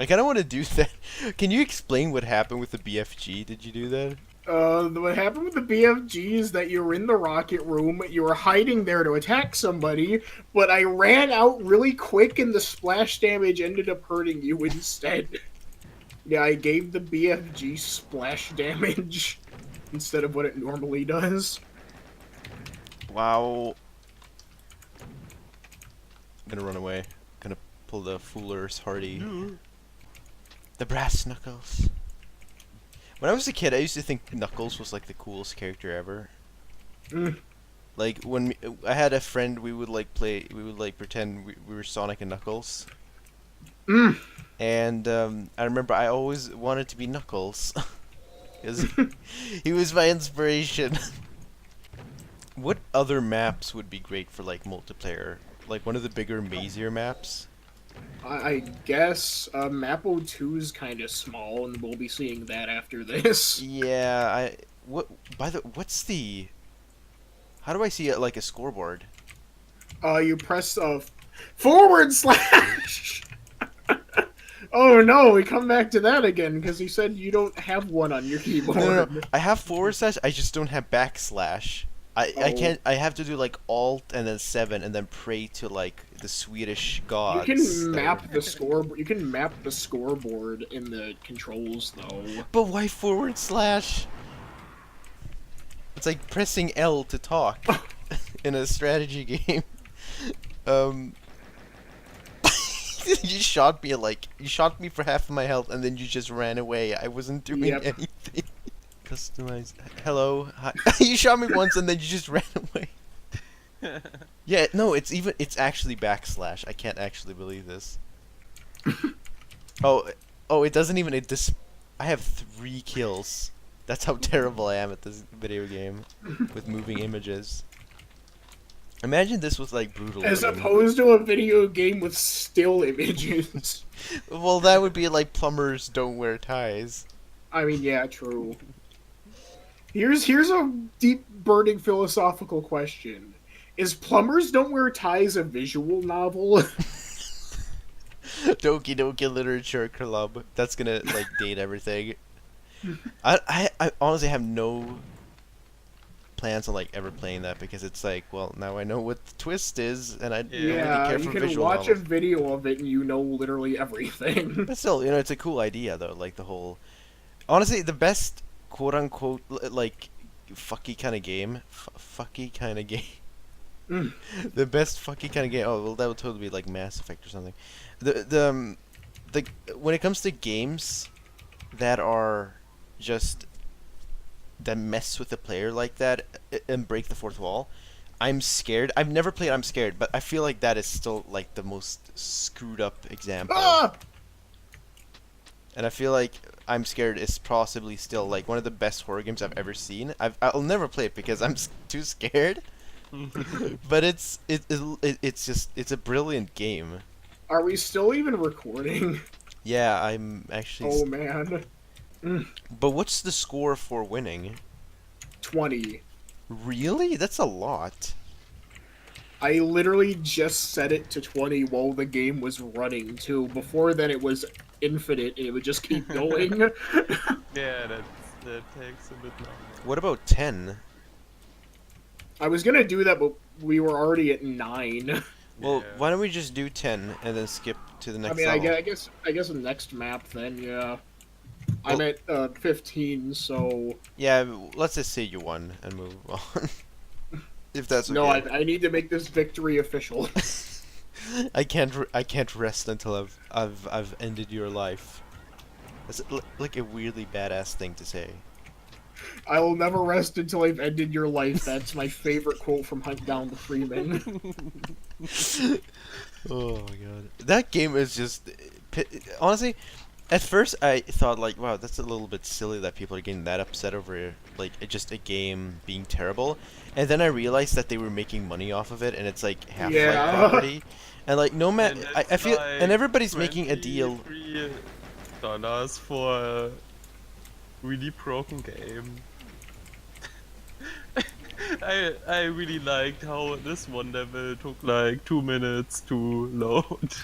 I kind of want to do that. Can you explain what happened with the BFG? Did you do that? What happened with the BFG is that you were in the rocket room, you were hiding there to attack somebody, but I ran out really quick and the splash damage ended up hurting you instead. Yeah, I gave the BFG splash damage instead of what it normally does. Wow. I'm gonna run away. Gonna pull the Fooler's Hardy. No. The brass knuckles. When I was a kid, I used to think Knuckles was like the coolest character ever. Mm. Like when I had a friend, we would like pretend we were Sonic and Knuckles. Mm. And I remember I always wanted to be Knuckles. Because he was my inspiration. What other maps would be great for like multiplayer? Like one of the bigger, mazier maps? I guess Map 02 is kind of small, and we'll be seeing that after this. Yeah, what's the... How do I see it like a scoreboard? You press forward slash! Oh no, we come back to that again, because you said you don't have one on your keyboard. No. I have forward slash, I just don't have backslash. I can't. I have to do like Alt and then 7 and then pray to like the Swedish gods. You can map the score. You can map the scoreboard in the controls, though. But why forward slash? It's like pressing L to talk in a strategy game. You shot me for half of my health and then you just ran away. I wasn't doing anything. Customize. Hello. Hi. You shot me once and then you just ran away. Yeah, no, it's actually backslash. I can't actually believe this. Oh, it doesn't even I have 3 kills. That's how terrible I am at this video game with moving images. Imagine this was like brutal. As opposed to a video game with still images. Well, that would be like plumbers don't wear ties. I mean, yeah, true. Here's a deep, burning philosophical question: is Plumbers Don't Wear Ties a visual novel? Doki Doki Literature Club. That's gonna like date everything. I honestly have no plans on like ever playing that because it's like, well, now I know what the twist is, and I don't really care you for can visual watch novels. a video of it and you know literally everything. But still, it's a cool idea though. Like the whole, honestly, the best quote unquote like fucky kind of game, fucky kind of game. The best fucky kind of game. Oh well, that would totally be like Mass Effect or something. The when it comes to games that are just that mess with the player like that and break the fourth wall, I'm scared. I've never played I'm Scared, but I feel like that is still like the most screwed up example. And I feel like I'm Scared is possibly still like one of the best horror games I've ever seen. I'll never play it because I'm too scared. But it's a brilliant game. Are we still even recording? Yeah, I'm actually. Oh man. But what's the score for winning? 20. Really? That's a lot. I literally just set it to 20 while the game was running too. Before then it was infinite and it would just keep going. Yeah, that takes a bit longer. What about 10? I was gonna do that, but we were already at 9. Well, Yeah. why don't we just do 10 and then skip to the next I mean, level? I guess the next map then, yeah. Well- I'm at 15, so... Yeah, let's just say you won and move on. If that's okay. No, I need to make this victory official. I can't rest until I've ended your life. That's like a weirdly badass thing to say. I will never rest until I've ended your life. That's my favorite quote from Hunt Down the Freeman. Oh my god. That game is just... Honestly, at first I thought like, wow, that's a little bit silly that people are getting that upset over like just a game being terrible. And then I realized that they were making money off of it and it's like Half-Life Yeah. property. And like no And matter... I that's feel... like And everybody's making a deal... $23 for a really broken game. I really liked how this one level took like 2 minutes to load.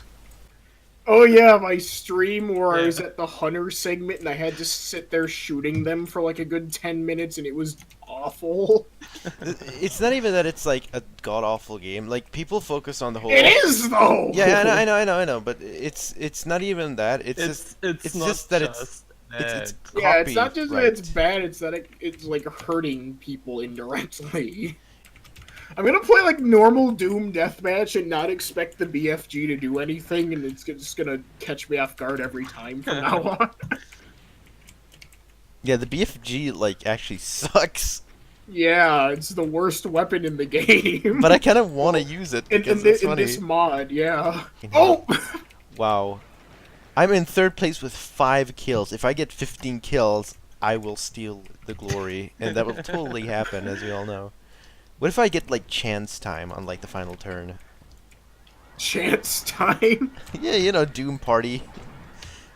Oh yeah, my stream where I Yeah. was at the hunter segment and I had to sit there shooting them for like a good 10 minutes and it was awful. It's not even that it's like a god awful game. Like people focus on the whole. It Oh, is though. yeah, I know. But it's not even that. It's it's not just that just it's that. Yeah, it's not just that it's copyright. bad, it's that it's like hurting people indirectly. I'm gonna play like normal Doom deathmatch and not expect the BFG to do anything, and it's just gonna catch me off guard every time from now on. Yeah, the BFG like actually sucks. Yeah, it's the worst weapon in the game. But I kind of want to use it in, because it's in funny. this mod, yeah. You know? Oh! Wow. I'm in third place with 5 kills. If I get 15 kills, I will steal the glory, and that will totally happen, as we all know. What if I get like chance time on like the final turn? Chance time. Yeah, you know, Doom Party.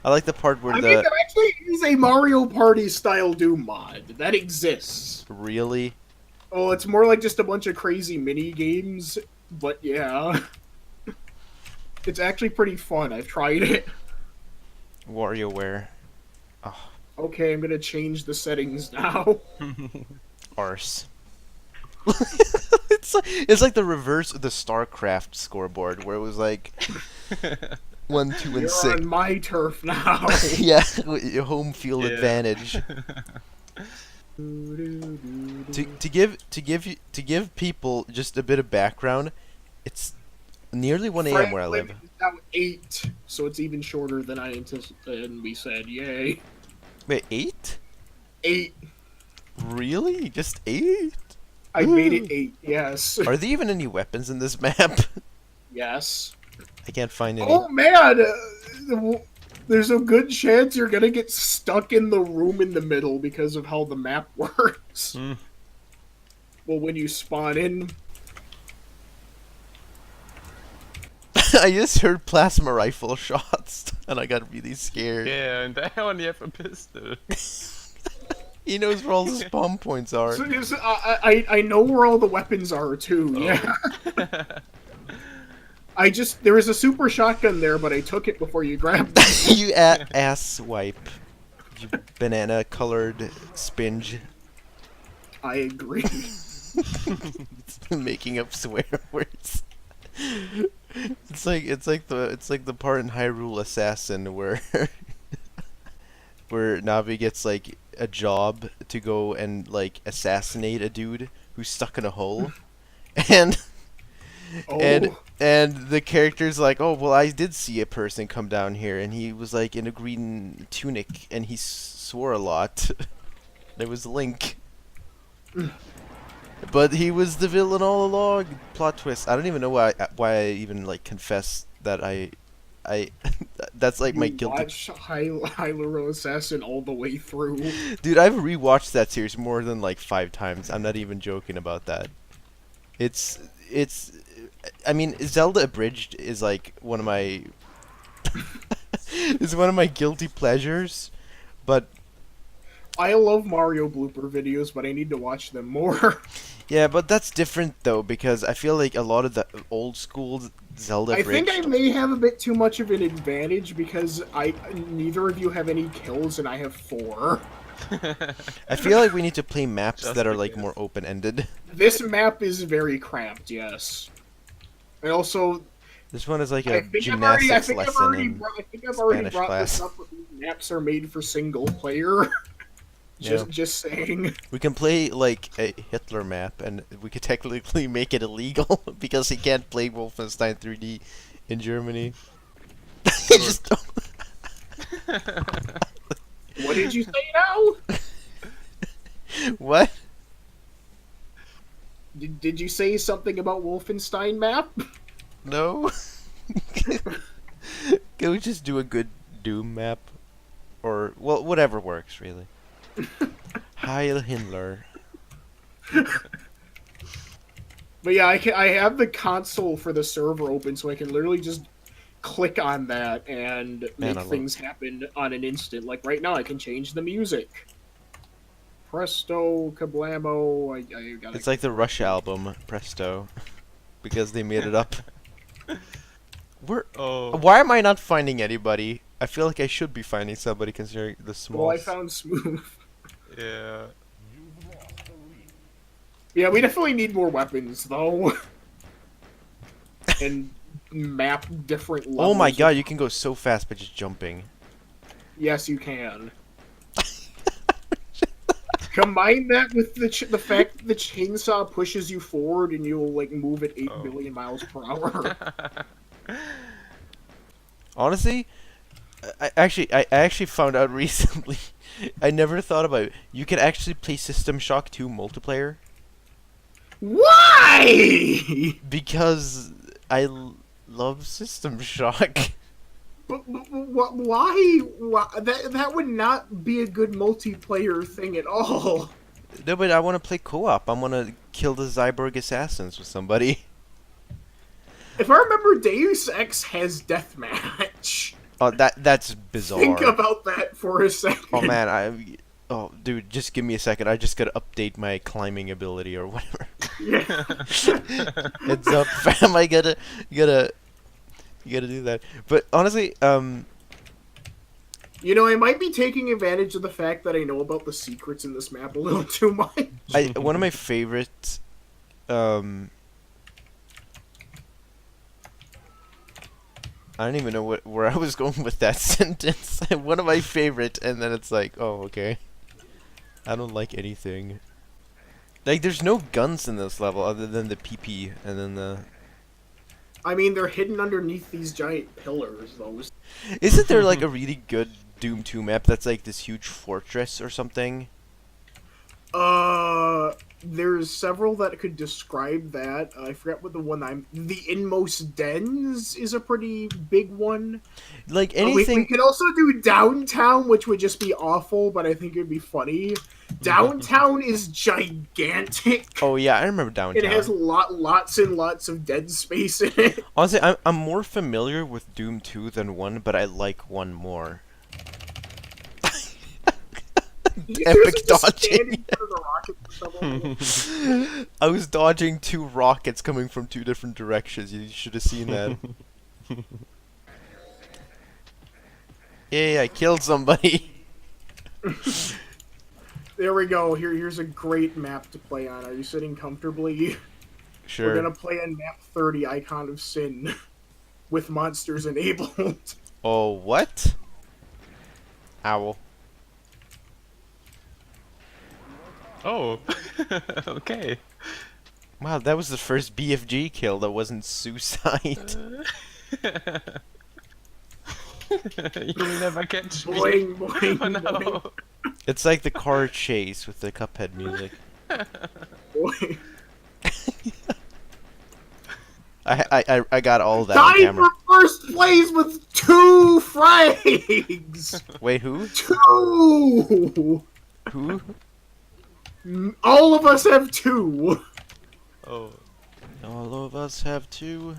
I like the part where I mean, the there actually is a Mario Party style Doom mod that exists. really Oh, it's more like just a bunch of crazy mini games, but yeah. It's actually pretty fun. I've tried it. WarioWare. Oh, Okay, I'm gonna change the settings now. arse. It's like the reverse of the StarCraft scoreboard, where it was like 1, 2, and You're 6. on my turf now. Yeah, with your home field Yeah. advantage. To give people just a bit of background, it's nearly 1 a.m. where I live. It's now 8, so it's even shorter than I anticipated, and we said, yay. Wait, 8? 8. Really? Just 8? I made it 8, yes. Are there even any weapons in this map? Yes. I can't find any. Oh man! There's a good chance you're gonna get stuck in the room in the middle because of how the map works. Mm. Well, when you spawn in, I just heard plasma rifle shots, and I got really scared. Yeah, and I only have a pistol. He knows where all the spawn points are. so I know where all the weapons are too. Yeah. There was a super shotgun there, but I took it before you grabbed it. You ass swipe. You banana colored spinge. I agree. Making up swear words. It's like the part in Hyrule Assassin where where Navi gets like a job to go and like assassinate a dude who's stuck in a hole, and Oh. and the character's like, oh well, I did see a person come down here, and he was like in a green tunic, and he swore a lot. It was Link. But he was the villain all along. Plot twist. I don't even know why I even like confess that I that's like my guilty. Watch Hyrule Assassin all the way through. Dude, I've rewatched that series more than like 5 times. I'm not even joking about that. It's I mean, Zelda Abridged is like one of my is one of my guilty pleasures, but I love Mario blooper videos, but I need to watch them more. yeah, but that's different though, because I feel like a lot of the old school Zelda I think I Abridged. may have a bit too much of an advantage because neither of you have any kills and I have 4. I feel like we need to play maps Just that are like because. more open-ended. This map is very cramped, yes. And also, This one is like I a think gymnastics lesson I've already in brought Spanish this class. up. But these maps are made for single player. Yeah. Just saying. We can play like a Hitler map, and we could technically make it illegal because he can't play Wolfenstein 3D in Germany. He just don't- What did you say now? What? Did you say something about Wolfenstein map? No. Can we just do a good Doom map, or well, whatever works really. Heil Hitler. But yeah, I have the console for the server open, so I can literally just click on that and Man, make I love- things happen on an instant. Like right now, I can change the music. Presto, kablamo! I gotta. It's like the Rush album, Presto, because they made it up. We're. Oh. Why am I not finding anybody? I feel like I should be finding somebody considering the small. Well, I found Smooth. Yeah. Yeah, we definitely need more weapons, though. And map different levels. Oh my god, you can go so fast by just jumping. Yes, you can. Combine that with the fact that the chainsaw pushes you forward and you'll like move at 8 billion miles per hour. Honestly, I actually found out recently. I never thought about it. You can actually play System Shock 2 multiplayer Why? because love System Shock. Why? That would not be a good multiplayer thing at all. No, but I want to play co-op. I want to kill the Zyborg assassins with somebody. If I remember, Deus Ex has deathmatch. Oh, that's bizarre. Think about that for a second. Oh man, oh dude, just give me a second. I just gotta update my climbing ability or whatever. Yeah. Heads up, fam. You gotta do that. But honestly, You know, I might be taking advantage of the fact that I know about the secrets in this map a little too much. one of my favorite, I don't even know where I was going with that sentence. One of my favorite, and then it's like, oh, okay. I don't like anything. Like, there's no guns in this level other than the PP, and then the... I mean, they're hidden underneath these giant pillars, though. Isn't there, like, a really good Doom 2 map that's, like, this huge fortress or something? There's several that could describe that. I forget what the one The Inmost Dens is a pretty big one. Like, anything... We could also do Downtown, which would just be awful, but I think it'd be funny. Downtown is gigantic. Oh, yeah, I remember Downtown. It has lots and lots of dead space in it. Honestly, I'm more familiar with Doom 2 than 1, but I like 1 more. Epic dodging. I was dodging 2 rockets coming from 2 different directions. You should have seen that. Yay, I killed somebody. There we go. Here's a great map to play on. Are you sitting comfortably? Sure. We're gonna play on map 30, Icon of Sin, with monsters enabled. Oh, what? Owl. Oh. Okay. Wow, that was the first BFG kill that wasn't suicide. You'll never catch me. Boing, boing, Oh no. It's like the car chase with the Cuphead music. boing. I got all that on Tied camera. for first place with 2 frags! Wait, who? 2! Who? All of us have 2. Oh. All of us have 2.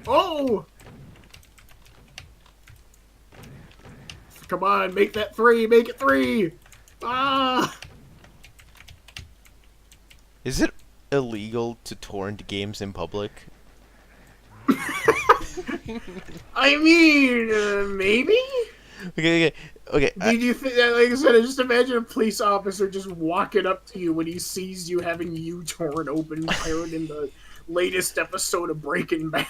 Oh! Come on, make that 3, make it 3! Ah! Is it illegal to torrent games in public? I mean, maybe? Okay. Did you think that, like I said, just imagine a police officer just walking up to you when he sees you having you torn open, fired in the latest episode of Breaking Bad.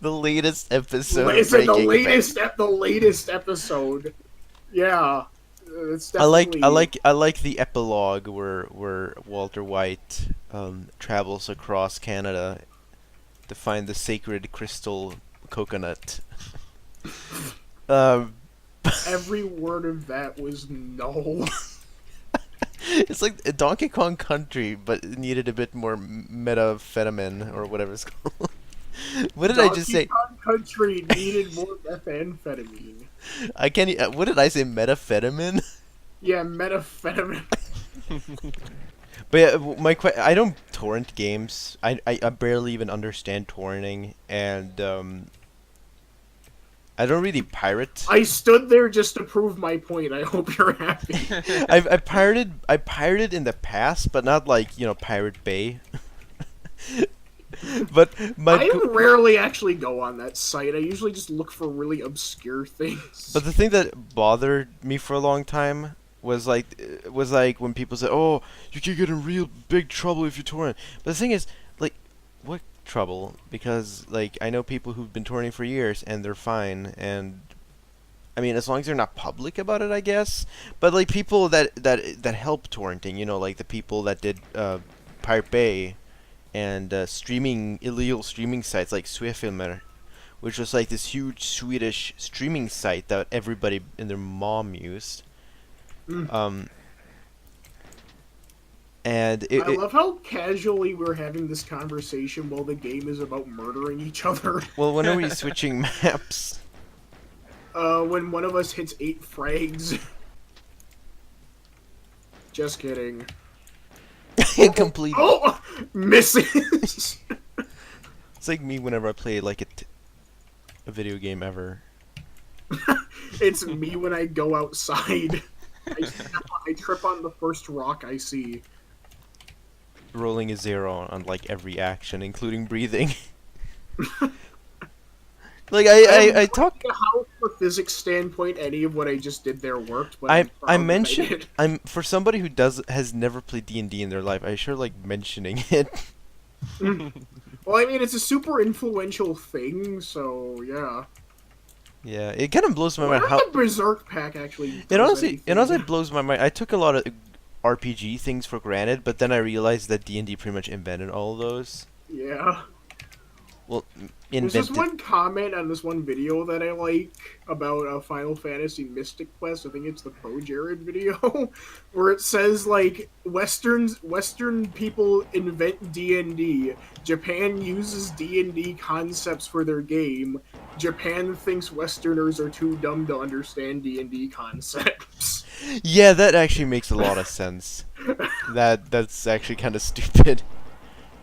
The latest episode. It's of in the Breaking Bad. the latest episode. Yeah, it's definitely. I like the epilogue where Walter White travels across Canada to find the sacred crystal coconut. Every word of that was no. It's like a Donkey Kong Country, but it needed a bit more methamphetamine or whatever it's called. What did I just say? Donkey Kong Country needed more methamphetamine. I can't. What did I say? Methamphetamine? Yeah, methamphetamine. But yeah, I don't torrent games. I barely even understand torrenting, and I don't really pirate. I stood there just to prove my point. I hope you're happy. I pirated in the past, but not like Pirate Bay. But my I rarely actually go on that site. I usually just look for really obscure things. But the thing that bothered me for a long time was like when people say, "Oh, you could get in real big trouble if you torrent." But the thing is, like, what trouble? Because like I know people who've been torrenting for years and they're fine, and I mean as long as they're not public about it, I guess. But like people that help torrenting, you know, like the people that did Pirate Bay and streaming illegal streaming sites like Swefilmer, which was like this huge Swedish streaming site that everybody and their mom used. Mm. And I love how casually we're having this conversation while the game is about murdering each other. well, when are we switching maps? When one of us hits 8 frags. Just kidding. Incomplete. Oh! Misses! It's like me whenever I play like a video game ever. It's me when I go outside. I trip on the first rock I see. Rolling a 0 on like every action, including breathing. Like I talk. How, from a physics standpoint, any of what I just did there worked. But I I'm proud that mentioned did. I'm for somebody who has never played D&D in their life. I sure like mentioning it. Well, I mean, it's a super influential thing, so yeah. Yeah, it kind of blows my I mind wonder how if the Berserk pack actually. it does honestly anything. blows my mind. I took a lot of RPG things for granted, but then I realized that D&D pretty much invented all of those. Yeah. Well, There's this invented. one comment on this one video that I like about Final Fantasy Mystic Quest. I think it's the Pro Jared video, where it says like Western people invent D&D. Japan uses D&D concepts for their game. Japan thinks Westerners are too dumb to understand D&D concepts. Yeah, that actually makes a lot of sense. That's actually kind of stupid.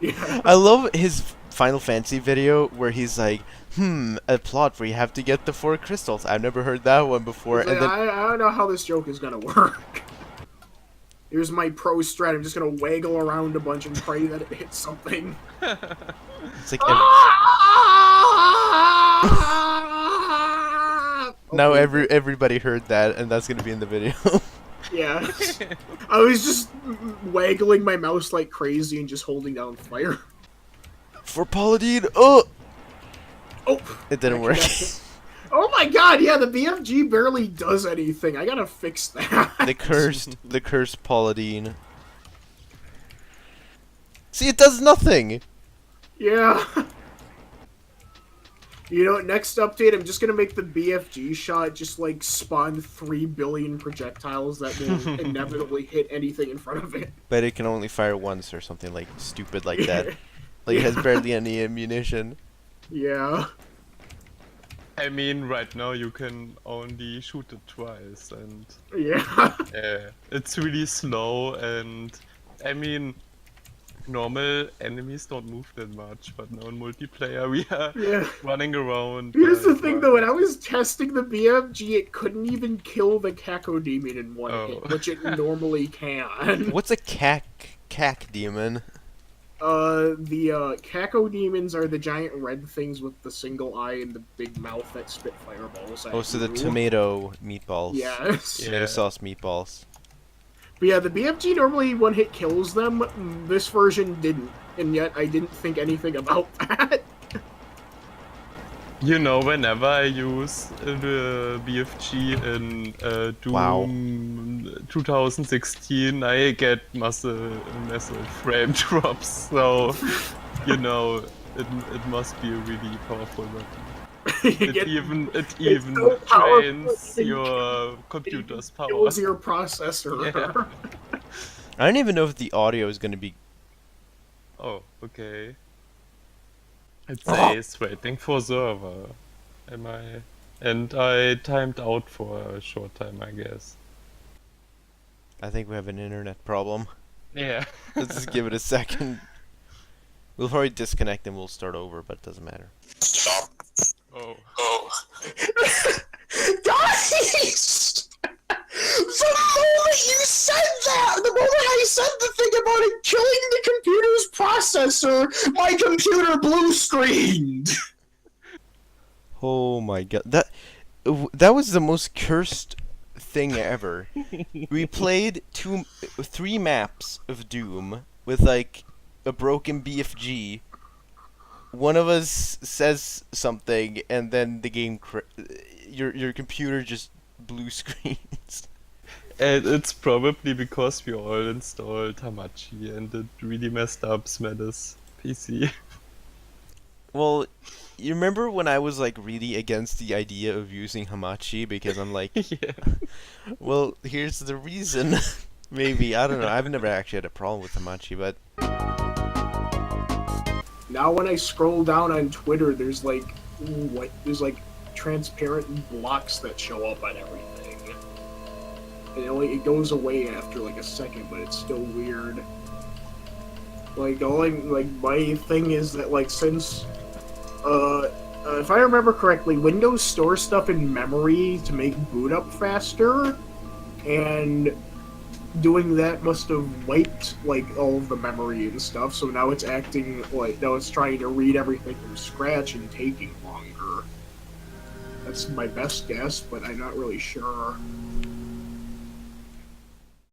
Yeah. I love his Final Fantasy video where he's like, a plot where you have to get the 4 crystals. I've never heard that one before. It's And like, then I don't know how this joke is gonna work. Here's my pro strat. I'm just gonna waggle around a bunch and pray that it hits something. it's like now Okay. everybody heard that, and that's gonna be in the video. Yeah. I was just waggling my mouse like crazy and just holding down fire. For Paladin, oh, Oh! it didn't work. Oh my god, yeah, the BFG barely does anything. I gotta fix that. the cursed Paladin. See, it does nothing. Yeah. You know, next update, I'm just gonna make the BFG shot just like spawn 3 billion projectiles that will inevitably hit anything in front of it. But it can only fire once or something like stupid like that. Like it has barely any ammunition. Yeah. I mean, right now you can only shoot it twice, and Yeah. it's really slow. And I mean, normal enemies don't move that much, but now in multiplayer we are Yeah. running around. Here's the like, thing though, when I was testing the BFG, it couldn't even kill the Kako Demon in one Oh. hit, which it normally can. What's a cack demon? The Kako Demons are the giant red things with the single eye and the big mouth that spit fireballs at Oh, so the you. tomato meatballs. Yes. Tomato Yeah. sauce meatballs. But yeah, the BFG normally one hit kills them. This version didn't, and yet I didn't think anything about that. You know, whenever I use the BFG in Doom Wow. 2016, I get massive frame drops. So, you know, it must be a really powerful weapon. It even so powerful, drains your computer's power. Kills your processor. Yeah. I don't even know if the audio is gonna be. Oh, okay. It says waiting for server. Am I? And I timed out for a short time, I guess. I think we have an internet problem. Yeah. Let's just give it a second. We'll probably disconnect and we'll start over, but it doesn't matter. Oh. Guys! The moment you said that, the moment I said the thing about it killing the computer's processor, my computer blue screened. Oh my god, that was the most cursed thing ever. We played 3 maps of Doom with like a broken BFG. One of us says something, and then the game your computer just blue screens. And it's probably because we all installed Hamachi and it really messed up Smedis PC. Well, you remember when I was like really against the idea of using hamachi because I'm like, Yeah. well, here's the reason. Maybe, I don't know. I've never actually had a problem with hamachi, but Now when I scroll down on Twitter, there's like transparent blocks that show up on everything. And it goes away after like a second, but it's still weird. Like my thing is that like since if I remember correctly, Windows stores stuff in memory to make boot up faster, and doing that must have wiped like all of the memory and stuff. So now it's acting like now it's trying to read everything from scratch and taking longer. That's my best guess, but I'm not really sure.